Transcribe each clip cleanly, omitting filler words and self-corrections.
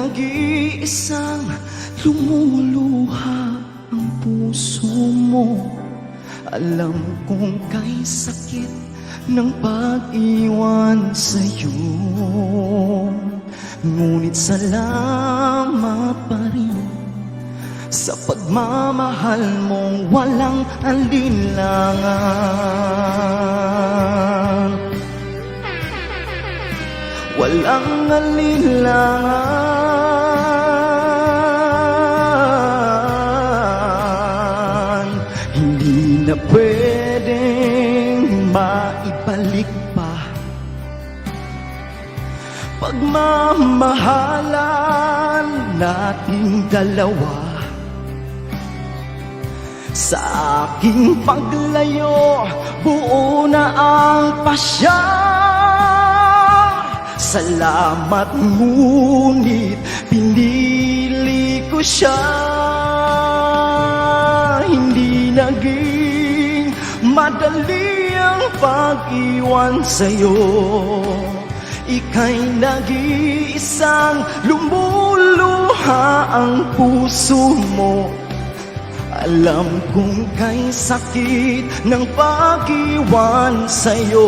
nag-iisang lumuluha ang puso mo. Alam kong kay sakit ng pag-iwan sa'yo, ngunit salamat pa rin sa pagmamahal mong walang alinlangan. Walang alinlangan. Hindi na pwedeng maibalik pa pagmamahalan nating dalawa. Sa aking paglayo, buo na ang pasya. Salamat, ngunit pinili ko siya. Hindi naging madali ang pag-iwan sa'yo. Ika'y nag-iisang lumuluha ang puso mo. Alam kong kay sakit ng pag-iwan sa'yo,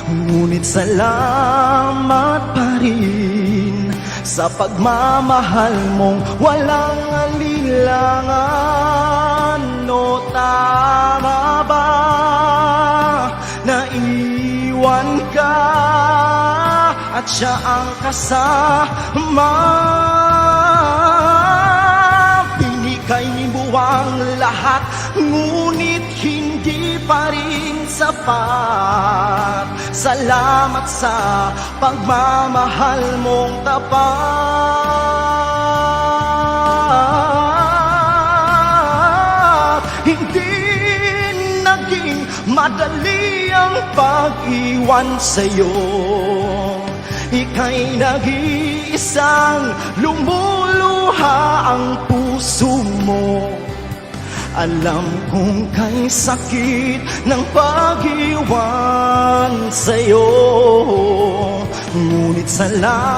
ngunit salamat pa rin sa pagmamahal mong walang alinlangan. O tama ba na iwan ka at siya ang kasama? Kay buwang lahat, ngunit hindi pa rin sapat. Salamat sa pagmamahal mong tapat. Hindi naging madali ang pag-iwan sa'yo. Ika'y nag-iisang lumuluha ang puso mo. Alam kong kay sakit ng pag-iwan sa'yo, ngunit salamat